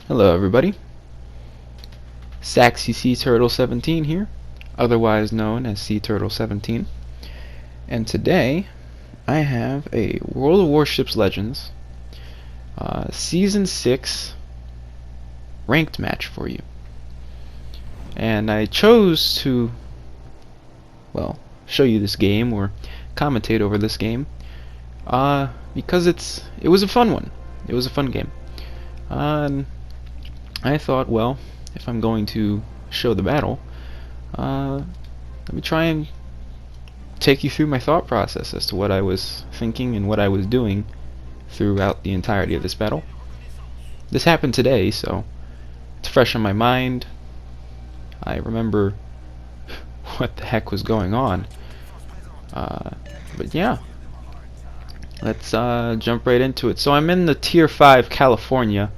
Hello everybody, Saxy Sea Turtle 17 here, otherwise known as Sea Turtle 17, and today I have a World of Warships Legends Season 6 ranked match for you. And I chose to, well, show you this game or commentate over this game because it was a fun one. It was a fun game. And I thought, well, if I'm going to show the battle, let me try and take you through my thought process as to what I was thinking and what I was doing throughout the entirety of this battle. This happened today, so it's fresh on my mind. I remember what the heck was going on. But yeah, let's jump right into it. So I'm in the Tier 5 California.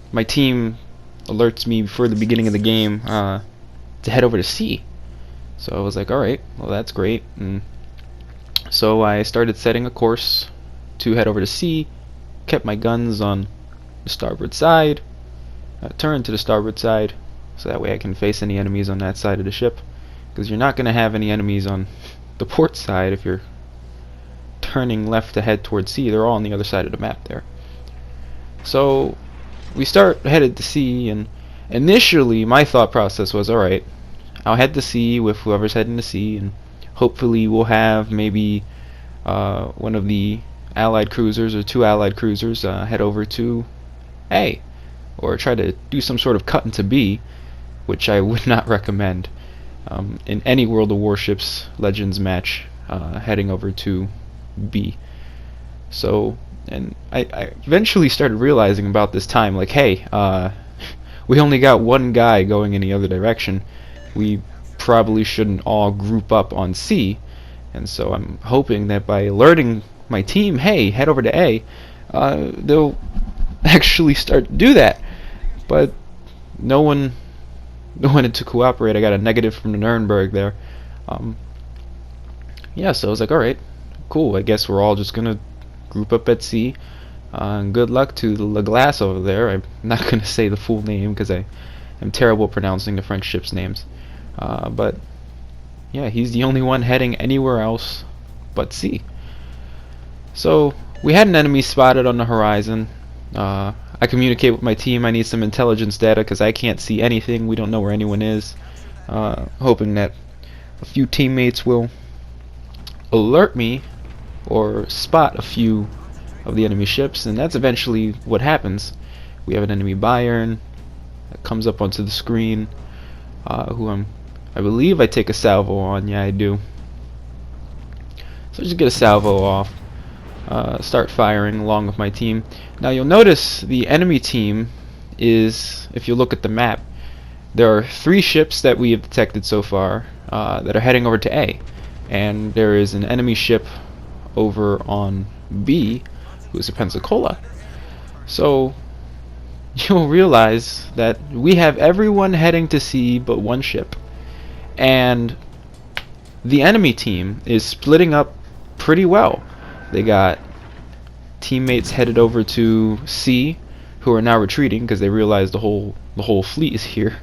My team alerts me before the beginning of the game to head over to C. So I was like, alright, well that's great. And so I started setting a course to head over to C, kept my guns on the starboard side, turned to the starboard side, so that way I can face any enemies on that side of the ship, because you're not going to have any enemies on the port side if you're turning left to head towards C. They're all on the other side of the map there. So we headed to C, and initially my thought process was, alright, I'll head to C with whoever's heading to C, and hopefully we'll have maybe one of the allied cruisers or two allied cruisers head over to A, or try to do some sort of cut into B, which I would not recommend in any World of Warships Legends match, heading over to B. So, and I eventually started realizing about this time, like, hey, we only got one guy going in the other direction. We probably shouldn't all group up on C. And so I'm hoping that by alerting my team, hey, head over to A, they'll actually start to do that. But no one wanted to cooperate. I got a negative from the Nuremberg there. Yeah, so I was like, alright, cool, I guess we're all just gonna group up at C. Good luck to the Glass over there. I'm not gonna say the full name because I'm terrible pronouncing the French ships' names. But yeah, he's the only one heading anywhere else but C. So we had an enemy spotted on the horizon. I communicate with my team. I need some intelligence data because I can't see anything. We don't know where anyone is. Hoping that a few teammates will alert me or spot a few of the enemy ships, and that's eventually what happens. We have an enemy Bayern that comes up onto the screen, I believe I take a salvo on. Yeah, I do. So just get a salvo off, start firing along with my team. Now you'll notice the enemy team is, if you look at the map, there are 3 ships that we have detected so far that are heading over to A, and there is an enemy ship over on B who's a Pensacola. So you'll realize that we have everyone heading to C but one ship, and the enemy team is splitting up pretty well. They got teammates headed over to C who are now retreating because they realize the whole fleet is here.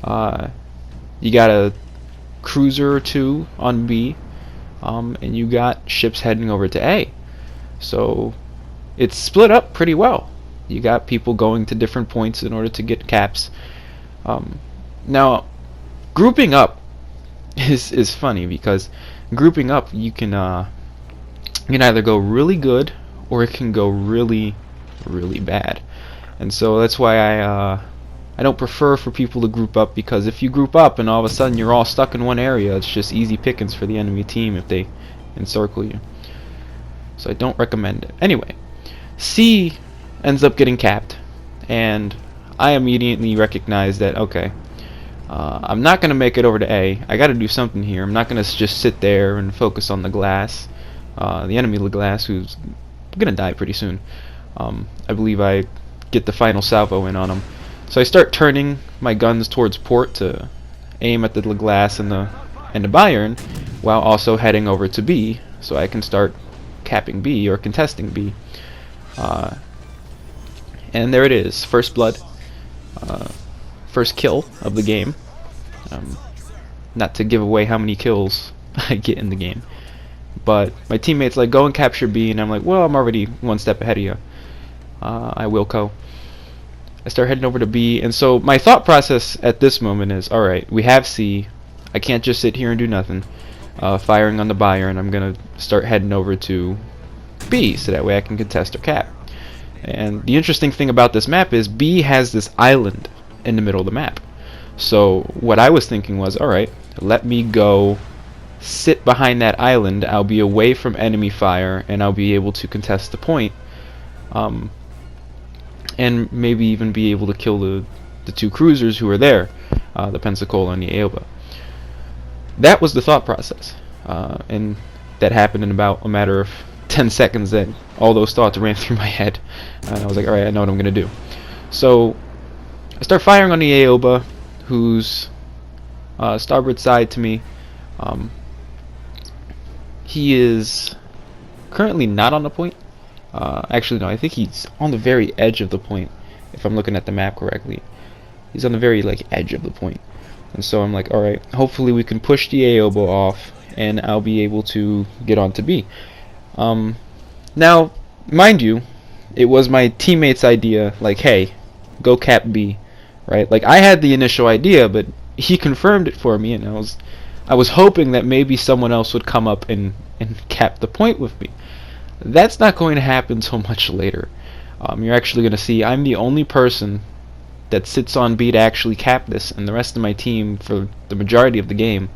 You got a cruiser or two on B, and you got ships heading over to A. So it's split up pretty well. You got people going to different points in order to get caps. Now, grouping up is funny because grouping up you can either go really good or it can go really bad. And so that's why I don't prefer for people to group up, because if you group up and all of a sudden you're all stuck in one area, it's just easy pickings for the enemy team if they encircle you. So I don't recommend it. Anyway, C ends up getting capped, and I immediately recognize that, okay, I'm not going to make it over to A. I got to do something here. I'm not going to just sit there and focus on the Glass, the enemy Glass, who's going to die pretty soon. I believe I get the final salvo in on him. So I start turning my guns towards port to aim at the Glass and the Bayern, while also heading over to B, so I can start capping B or contesting B. And there it is, first blood, first kill of the game. Um, not to give away how many kills I get in the game, but my teammates like, go and capture B, and I'm like, well, I'm already one step ahead of you. I will go. I start heading over to B, and so my thought process at this moment is, alright, we have C, I can't just sit here and do nothing, firing on the buyer, and I'm gonna start heading over to B, so that way I can contest or cap. And the interesting thing about this map is B has this island in the middle of the map. So what I was thinking was, alright, let me go sit behind that island, I'll be away from enemy fire, and I'll be able to contest the point, and maybe even be able to kill the two cruisers who are there, the Pensacola and the Aoba. That was the thought process, and that happened in about a matter of 10 seconds. That all those thoughts ran through my head, and I was like, alright, I know what I'm gonna do. So I start firing on the Aoba, who's starboard side to me. He is currently not on the point. Actually, no, I think he's on the very edge of the point, if I'm looking at the map correctly. He's on the very edge of the point. And so I'm like, alright, hopefully we can push the Aoba off, and I'll be able to get on to B. Now, mind you, it was my teammate's idea, like, hey, go cap B, right? Like, I had the initial idea, but he confirmed it for me, and I was hoping that maybe someone else would come up and cap the point with me. That's not going to happen until much later. You're actually going to see I'm the only person that sits on B to actually cap this, and the rest of my team, for the majority of the game,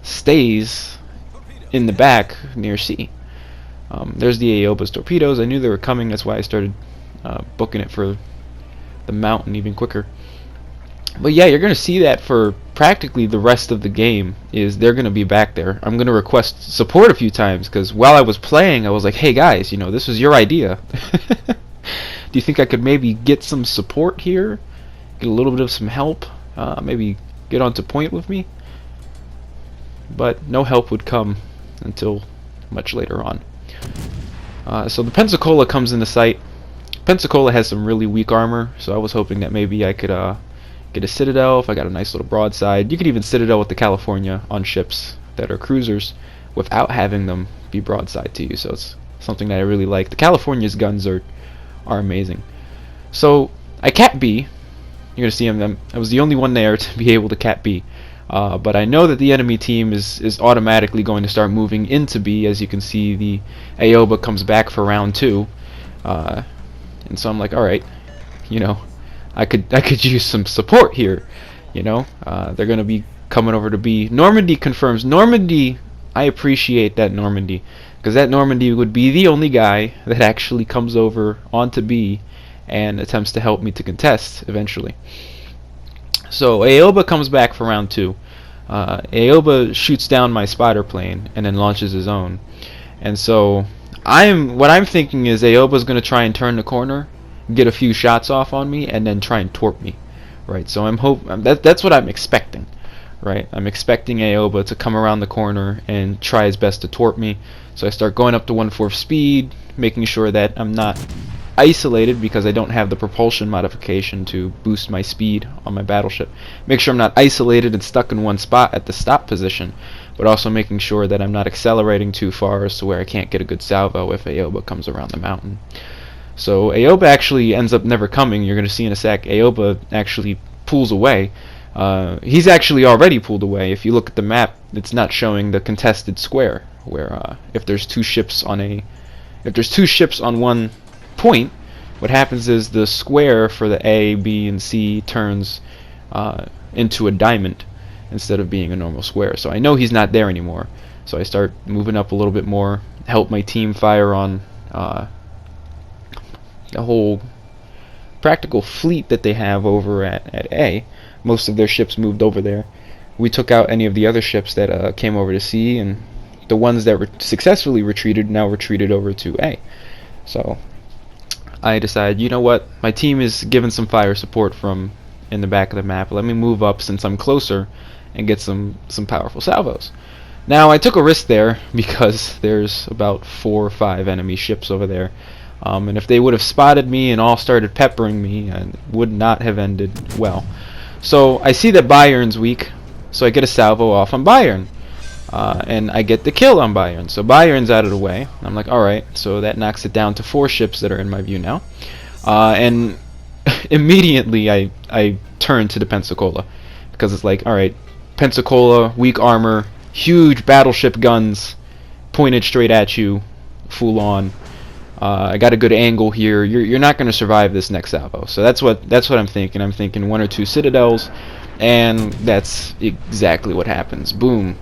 stays in the back near C. There's the Aoba's torpedoes. I knew they were coming, that's why I started booking it for the mountain even quicker. But yeah, you're going to see that for practically the rest of the game, is they're going to be back there. I'm going to request support a few times, because while I was playing, I was like, hey guys, you know, this was your idea. Do you think I could maybe get some support here? Get a little bit of some help? Maybe get onto point with me? But no help would come until much later on. So the Pensacola comes into sight. Pensacola has some really weak armor, so I was hoping that maybe I could get a Citadel if I got a nice little broadside. You could even Citadel with the California on ships that are cruisers without having them be broadside to you, so it's something that I really like. The California's guns are amazing. So I cap B. You're going to see him. I was the only one there to be able to cap B. But I know that the enemy team is automatically going to start moving into B. As you can see, the Aoba comes back for round 2. And so I'm like, alright, you know, I could use some support here, you know. They're going to be coming over to B. Normandy confirms. Normandy, I appreciate that Normandy, because that Normandy would be the only guy that actually comes over onto B and attempts to help me to contest eventually. So Aoba comes back for round 2. Aoba shoots down my spider plane and then launches his own. And so what I'm thinking is Aoba's going to try and turn the corner, get a few shots off on me, and then try and torp me, right? So that's what I'm expecting, right? I'm expecting Aoba to come around the corner and try his best to torp me. So I start going up to 1/4 speed, making sure that I'm not isolated, because I don't have the propulsion modification to boost my speed on my battleship. Make sure I'm not isolated and stuck in one spot at the stop position, but also making sure that I'm not accelerating too far as to where I can't get a good salvo if Aoba comes around the mountain. So Aoba actually ends up never coming. You're going to see in a sec, Aoba actually pulls away. He's actually already pulled away. If you look at the map, it's not showing the contested square, where if there's two ships on one point, what happens is the square for the A, B, and C turns into a diamond instead of being a normal square. So I know he's not there anymore. So I start moving up a little bit more, help my team fire on the whole practical fleet that they have over at A. Most of their ships moved over there. We took out any of the other ships that came over to C, and the ones that successfully retreated now retreated over to A. So I decided, you know what, my team is given some fire support from in the back of the map. Let me move up since I'm closer and get some powerful salvos. Now I took a risk there because there's about 4 or 5 enemy ships over there. And if they would have spotted me and all started peppering me, it would not have ended well. So I see that Bayern's weak, so I get a salvo off on Bayern. And I get the kill on Bayern. So Bayern's out of the way. I'm like, alright, so that knocks it down to 4 ships that are in my view now. And immediately I turn to the Pensacola, because it's like, alright, Pensacola, weak armor, huge battleship guns pointed straight at you, full on. I got a good angle here. You're not going to survive this next salvo. So that's what I'm thinking. I'm thinking 1 or 2 citadels, and that's exactly what happens. Boom,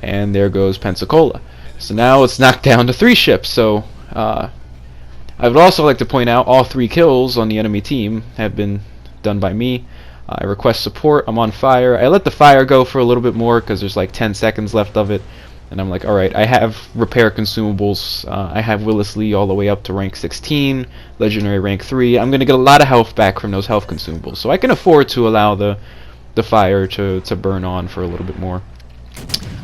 and there goes Pensacola. So now it's knocked down to 3 ships. So I would also like to point out all 3 kills on the enemy team have been done by me. I request support. I'm on fire. I let the fire go for a little bit more because there's like 10 seconds left of it. And I'm like, alright, I have repair consumables. I have Willis Lee all the way up to rank 16, legendary rank 3. I'm going to get a lot of health back from those health consumables. So I can afford to allow the fire to burn on for a little bit more.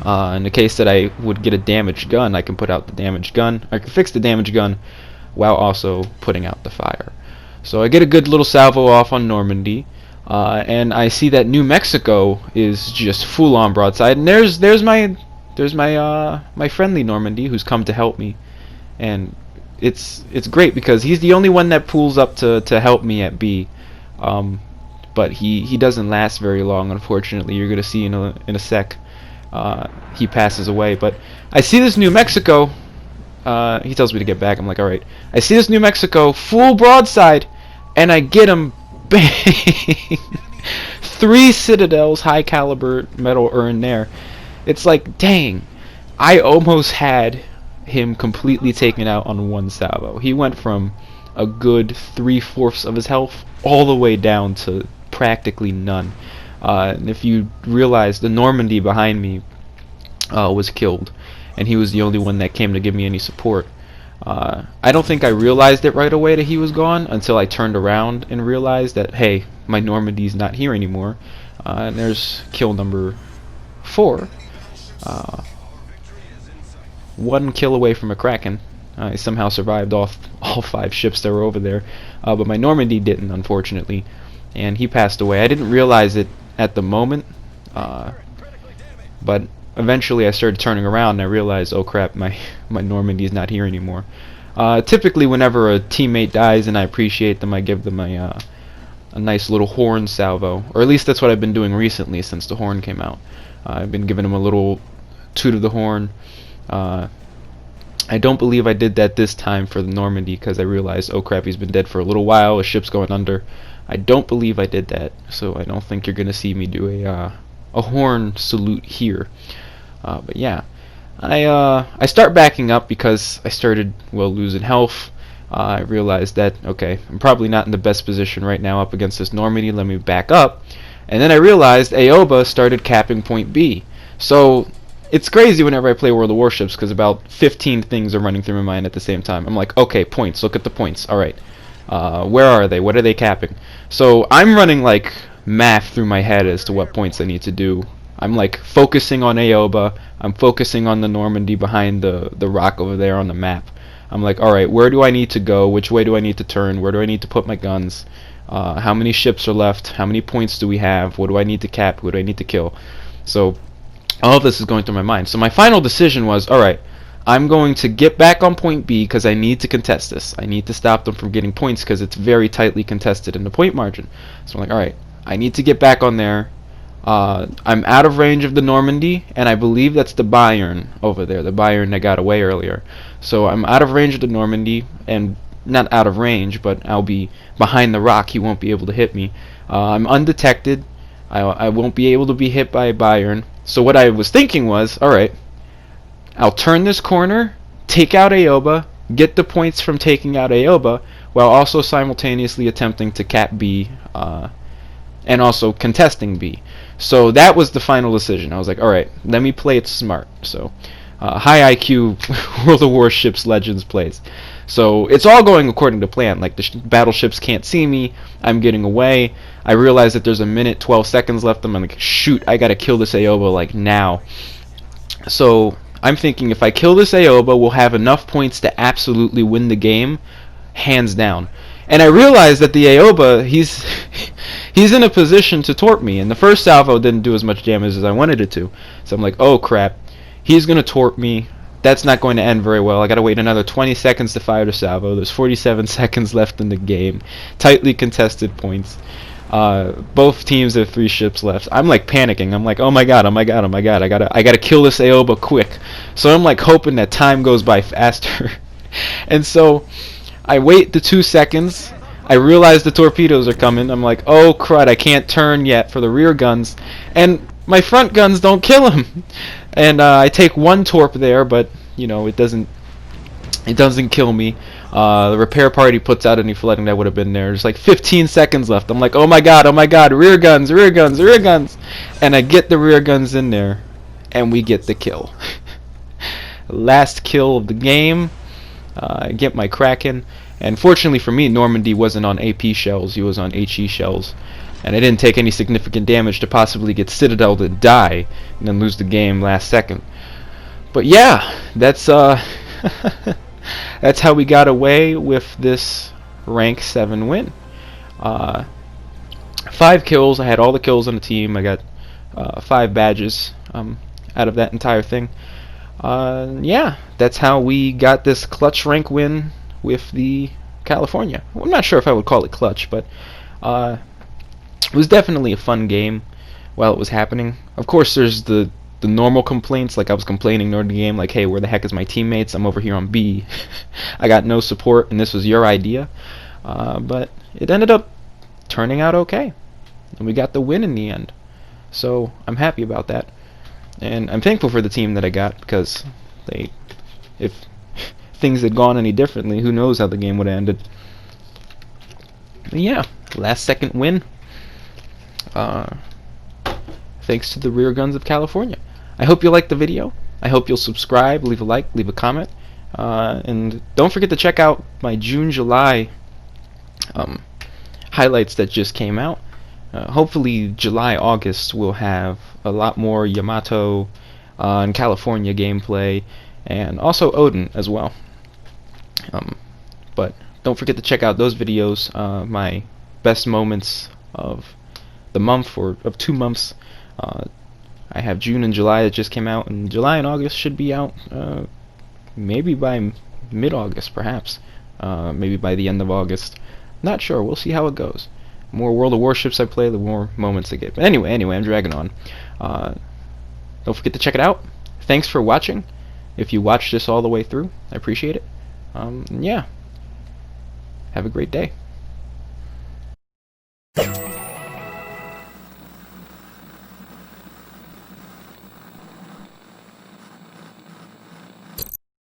In the case that I would get a damaged gun, I can put out the damaged gun. I can fix the damaged gun while also putting out the fire. So I get a good little salvo off on Normandy. And I see that New Mexico is just full-on broadside. And there's my friendly Normandy who's come to help me, and it's great because he's the only one that pulls up to help me at B, but he doesn't last very long, unfortunately. You're gonna see in a sec. He passes away, but I see this New Mexico. He tells me to get back. I'm like, all right. I see this New Mexico full broadside, and I get him. Bang! 3 citadels, high caliber metal urn there. It's like, dang, I almost had him completely taken out on 1 salvo. He went from a good 3/4 of his health all the way down to practically none. And if you realize, the Normandy behind me was killed, and he was the only one that came to give me any support. I don't think I realized it right away that he was gone until I turned around and realized that, hey, my Normandy's not here anymore. And there's kill number 4. 1 kill away from a Kraken. I somehow survived all 5 ships that were over there, but my Normandy didn't, unfortunately, and he passed away. I didn't realize it at the moment, but eventually I started turning around and I realized, oh crap, my Normandy's not here anymore. Typically whenever a teammate dies and I appreciate them, I give them a nice little horn salvo, or at least that's what I've been doing recently since the horn came out. I've been giving them a little toot of the horn. I don't believe I did that this time for the Normandy because I realized, oh crap, he's been dead for a little while, his ship's going under. I don't believe I did that, so I don't think you're gonna see me do a horn salute here. But yeah, I start backing up because I started, well, losing health. I realized that, okay, I'm probably not in the best position right now up against this Normandy. Let me back up. And then I realized Aoba started capping point B. So it's crazy whenever I play World of Warships because about 15 things are running through my mind at the same time. I'm like, okay, points. Look at the points. All right, where are they? What are they capping? So I'm running like math through my head as to what points I need to do. I'm like focusing on Aoba. I'm focusing on the Normandy behind the rock over there on the map. I'm like, all right, where do I need to go? Which way do I need to turn? Where do I need to put my guns? How many ships are left? How many points do we have? What do I need to cap? Who do I need to kill? So all of this is going through my mind. So my final decision was, alright, I'm going to get back on point B because I need to contest this. I need to stop them from getting points because it's very tightly contested in the point margin. So I'm like, alright, I need to get back on there. I'm out of range of the Normandy, and I believe that's the Bayern over there, the Bayern that got away earlier. So I'm out of range of the Normandy, and not out of range, but I'll be behind the rock. He won't be able to hit me. I'm undetected. I won't be able to be hit by Bayern. So what I was thinking was, alright, I'll turn this corner, take out Aoba, get the points from taking out Aoba, while also simultaneously attempting to cap B, and also contesting B. So that was the final decision. I was like, alright, let me play it smart. So high IQ World of Warships Legends plays. So it's all going according to plan. Like the battleships can't see me. I'm getting away. I realize that there's a minute 12 seconds left. I'm like, shoot, I gotta kill this Aoba like now. So I'm thinking if I kill this Aoba, we'll have enough points to absolutely win the game. hands down. And I realized that the Aoba, he's in a position to torp me, and the first salvo didn't do as much damage as I wanted it to. So I'm like, oh crap, he's gonna torp me. That's not going to end very well. I gotta wait another 20 seconds to fire the salvo. There's 47 seconds left in the game. Tightly contested points. Both teams have 3 ships left. I'm like panicking. I'm like, oh my god, oh my god, oh my god. I gotta kill this Aoba quick. So I'm like hoping that time goes by faster. And so I wait the 2 seconds. I realize the torpedoes are coming. I'm like, oh crud, I can't turn yet for the rear guns. And my front guns don't kill him. And I take 1 torp there, but you know, it doesn't kill me. The repair party puts out any flooding that would have been there. There's like 15 seconds left. I'm like, oh my god, rear guns, rear guns, rear guns. And I get the rear guns in there, and we get the kill. Last kill of the game. I get my Kraken. And fortunately for me, Normandy wasn't on AP shells. He was on HE shells. And I didn't take any significant damage to possibly get Citadel to die and then lose the game last second. But yeah, that's that's how we got away with this rank 7 win. 5 kills. I had all the kills on the team. I got 5 badges out of that entire thing. Yeah, that's how we got this clutch rank win with the California. I'm not sure if I would call it clutch, but it was definitely a fun game while it was happening. Of course, there's the normal complaints, like I was complaining during the game, like, hey, where the heck is my teammates? I'm over here on B. I got no support, and this was your idea. But it ended up turning out okay, and we got the win in the end. So I'm happy about that, and I'm thankful for the team that I got, because if things had gone any differently, who knows how the game would have ended. But yeah, last second win. Thanks to the rear guns of California. I hope you liked the video. I hope you'll subscribe, leave a like, leave a comment, and don't forget to check out my June-July highlights that just came out. Hopefully July-August will have a lot more Yamato and California gameplay, and also Odin as well. But don't forget to check out those videos, my best moments of the month, or of 2 months. I have June and July that just came out, and July and August should be out maybe by mid-August, perhaps. Maybe by the end of August. Not sure. We'll see how it goes. The more World of Warships I play, the more moments I get. But anyway, I'm dragging on. Don't forget to check it out. Thanks for watching. If you watched this all the way through, I appreciate it. Yeah. Have a great day.